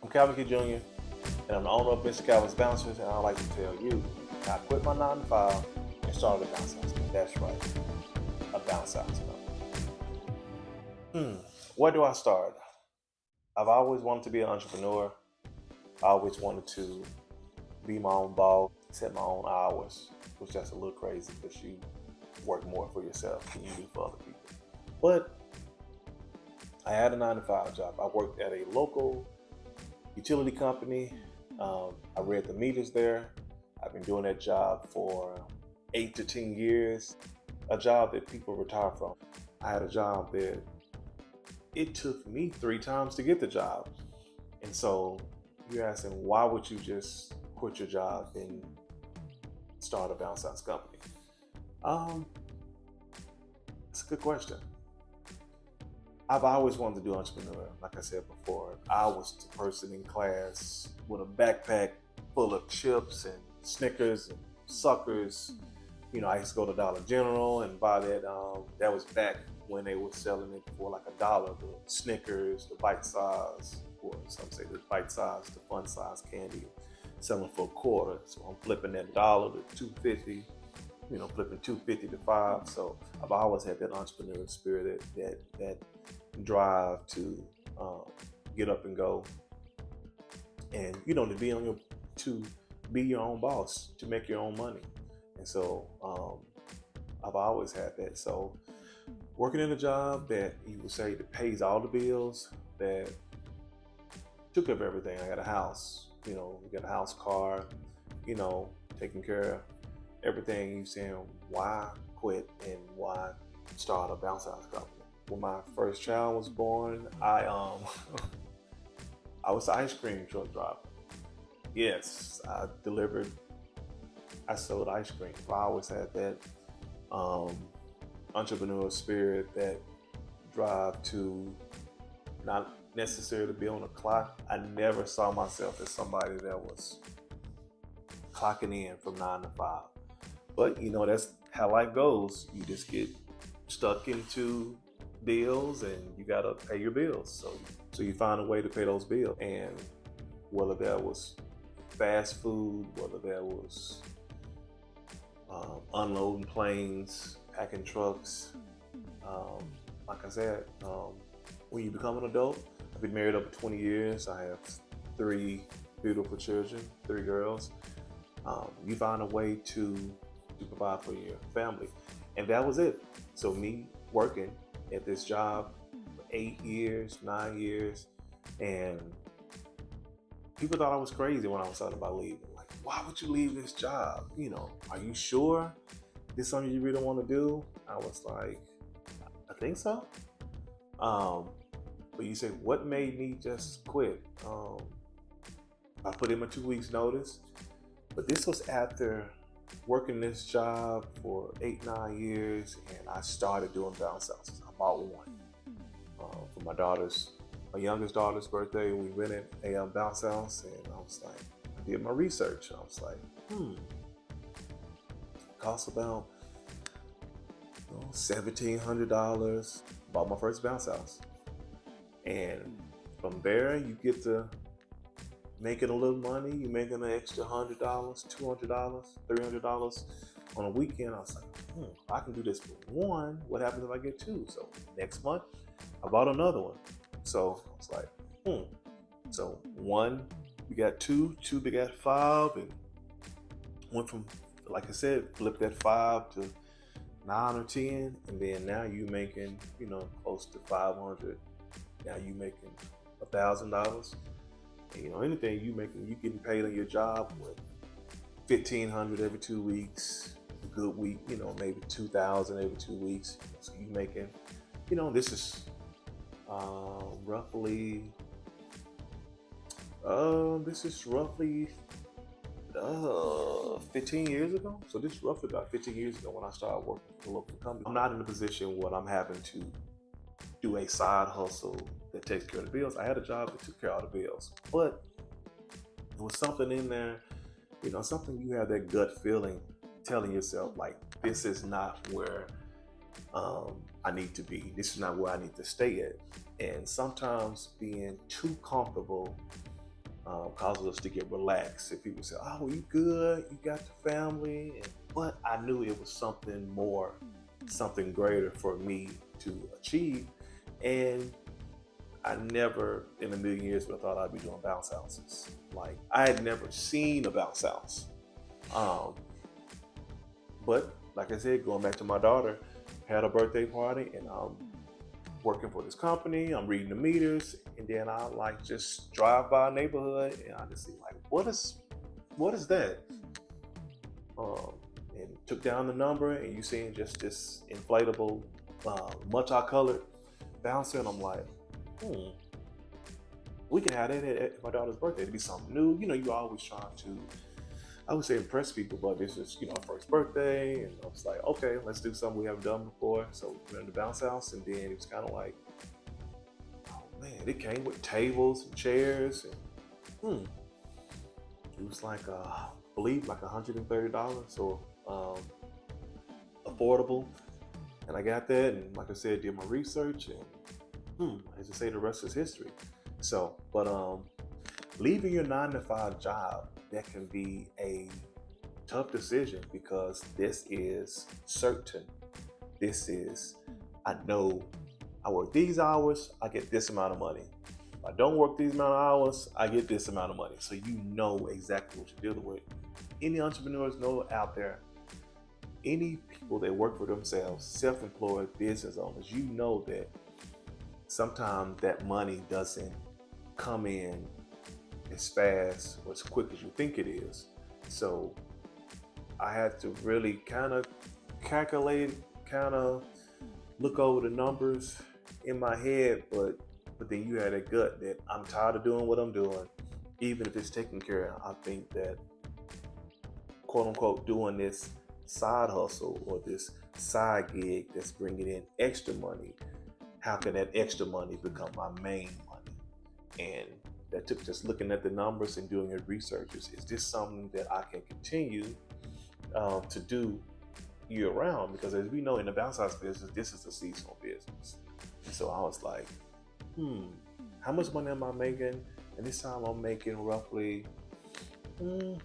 I'm Calvin Key Jr., and I'm the owner of Mr. Calvin's Bouncers, and I'd like to tell you, I quit my 9 to 5 and started a bounce house. That's right, a bounce house. Where do I start? I've always wanted to be an entrepreneur. I always wanted to be my own boss, set my own hours, which that's a little crazy because you work more for yourself than you do for other people. But I had a 9 to 5 job. I worked at a local utility company. I read the meters there. I've been doing that job for 8 to 10 years, a job that people retire from. I had a job that it took me 3 times to get the job. And so you're asking, why would you just quit your job and start a bounce house company? It's a good question. I've always wanted to do entrepreneur. Like I said before, I was the person in class with a backpack full of chips and Snickers and suckers. You know, I used to go to Dollar General and buy that. That was back when they were selling it for like $1. The Snickers, the bite size, or some say the bite size, the fun size candy, selling for $0.25. So I'm flipping that $1 to $2.50. You know, flipping $2.50 to $5. So I've always had that entrepreneurial spirit, that drive to get up and go, and you know, to be your own boss, to make your own money. And so I've always had that. So working in a job that you would say that pays all the bills, that took care of everything. I got a house, you know, we got a house, car, you know, taking care of everything. You saying, why quit and why start a bounce house company? When my first child was born, I was an ice cream truck driver. Yes, I sold ice cream. I always had that entrepreneurial spirit, that drive to not necessarily be on the clock. I never saw myself as somebody that was clocking in from 9 to 5. But you know, that's how life goes. You just get stuck into bills and you gotta pay your bills. So you find a way to pay those bills. And whether that was fast food, whether that was unloading planes, packing trucks, like I said, when you become an adult, I've been married over 20 years. I have 3 beautiful children, 3 girls. You find a way to provide for your family. And that was it. So me working at this job for 8 years, 9 years, and people thought I was crazy when I was talking about leaving. Like, why would you leave this job? You know, are you sure this is something you really want to do? I was like, I think so. But you say, what made me just quit? I put in my 2 weeks notice, but this was after working this job for 8, 9 years, and I started doing bounce houses. I bought one for my youngest daughter's birthday. We rented a bounce house, and I was like, I did my research. I was like, cost about $1,700. Bought my first bounce house, and from there you get to making a little money. You're making an extra $100, $200, $300 on a weekend. I was like, I can do this for one. What happens if I get 2? So next month, I bought another one. So I was like, So 1, we got 2, 2, we got 5, and went from, like I said, flipped that 5 to 9 or 10, and then now you making, you know, close to 500. Now you making $1,000. You know, anything you making, you getting paid on your job with $1,500 every 2 weeks. A good week, you know, maybe $2,000 every 2 weeks. So you making, you know, this is roughly 15 years ago. So this is roughly about 15 years ago when I started working for a local company. I'm not in a position where I'm having to do a side hustle that takes care of the bills. I had a job that took care of all the bills, but there was something in there, you know, something you have that gut feeling telling yourself, like, this is not where I need to be. This is not where I need to stay at. And sometimes being too comfortable causes us to get relaxed. And people say, "Oh, you good? You got your family?" But I knew it was something more, something greater for me to achieve. And I never in a million years would have thought I'd be doing bounce houses. Like I had never seen a bounce house. Um, but like I said, going back to my daughter, had a birthday party, and I'm working for this company. I'm reading the meters, and then I like just drive by a neighborhood, and I just see like, what is that? Um, and took down the number, and you seeing just this inflatable, multicolored bouncer, and I'm like, we can have that at my daughter's birthday. It'd be something new. You know, you always trying to, I would say, impress people, but this is, you know, first birthday, and I was like, okay, let's do something we haven't done before. So we went to the bounce house, and then it was kind of like, oh man, it came with tables and chairs, and it was like, I believe like $130, or affordable. And I got that, and like I said, did my research, and as I say, the rest is history. So, but leaving your 9 to 5 job, that can be a tough decision, because this is certain. This is, I know I work these hours, I get this amount of money. If I don't work these amount of hours, I get this amount of money. So you know exactly what you're dealing with. Any entrepreneurs know out there, any people that work for themselves, self-employed business owners, you know that sometimes that money doesn't come in as fast or as quick as you think it is. So I had to really kind of calculate, kind of look over the numbers in my head, but then you had a gut that I'm tired of doing what I'm doing, even if it's taken care of. I think that, quote unquote, doing this side hustle or this side gig that's bringing in extra money, how can that extra money become my main money? And that took just looking at the numbers and doing your research. Is this something that I can continue to do year round? Because as we know, in the bounce house business, this is a seasonal business. And so I was like, how much money am I making? And this time I'm making roughly, I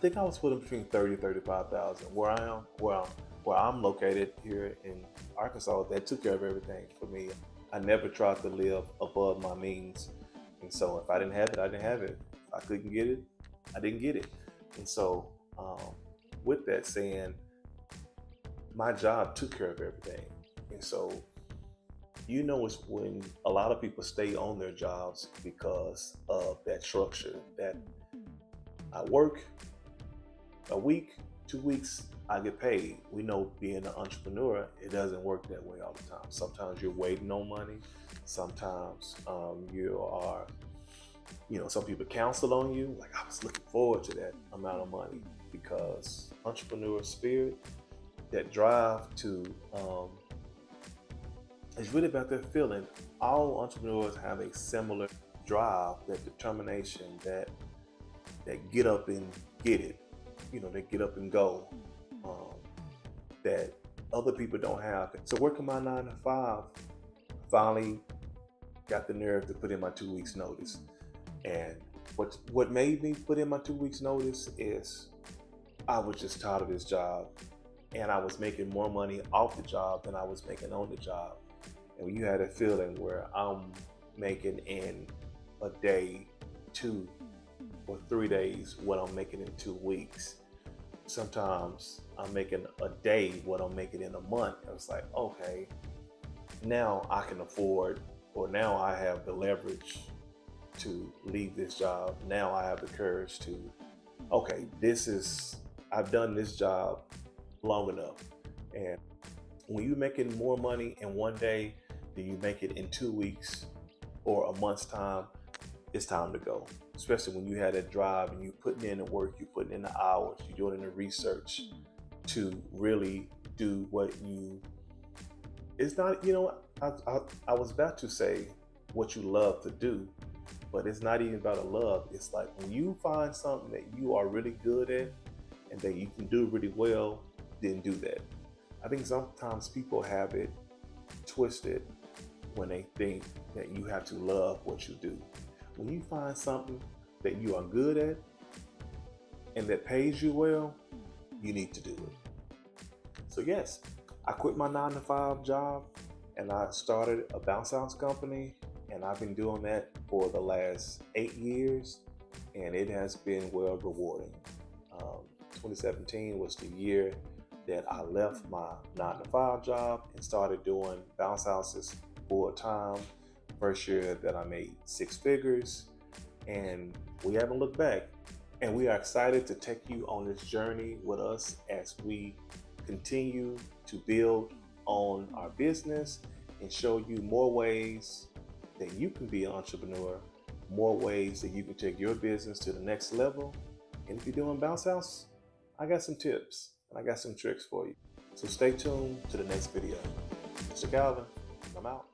think I was putting between 30 and 35,000. Where I'm located here in Arkansas, that took care of everything for me. I never tried to live above my means. And so if I didn't have it, I didn't have it. If I couldn't get it, I didn't get it. And so with that saying, my job took care of everything. And so, you know, it's when a lot of people stay on their jobs because of that structure, that I work a week, 2 weeks, I get paid. We know being an entrepreneur, it doesn't work that way all the time. Sometimes you're waiting on money. Sometimes you are, you know, some people counsel on you. Like, I was looking forward to that amount of money, because entrepreneur spirit, that drive to, it's really about that feeling. All entrepreneurs have a similar drive, that determination, that get up and get it. You know, they get up and go, that other people don't have. So working my 9 to 5, finally got the nerve to put in my 2 weeks notice. And what made me put in my 2 weeks notice is I was just tired of this job, and I was making more money off the job than I was making on the job. And when you had a feeling where I'm making in a day, 2 or 3 days what I'm making in 2 weeks. Sometimes I'm making a day what I'm making in a month. I was like, okay, now I can afford, or now I have the leverage to leave this job. Now I have the courage to, okay, I've done this job long enough. And when you're making more money in one day than you make it in 2 weeks or a month's time, it's time to go. Especially when you had that drive and you're putting in the work, you're putting in the hours, you're doing the research to really do what it's not, you know, I was about to say what you love to do, but it's not even about a love. It's like when you find something that you are really good at and that you can do really well, then do that. I think sometimes people have it twisted when they think that you have to love what you do. When you find something that you are good at and that pays you well, you need to do it. So yes, I quit my 9 to 5 job and I started a bounce house company, and I've been doing that for the last 8 years, and it has been well rewarding. 2017 was the year that I left my 9 to 5 job and started doing bounce houses full time. First year that I made 6 figures, and we haven't looked back. And we are excited to take you on this journey with us as we continue to build on our business and show you more ways that you can be an entrepreneur, more ways that you can take your business to the next level. And if you're doing bounce house, I got some tips and I got some tricks for you. So stay tuned to the next video. Mr. Calvin, I'm out.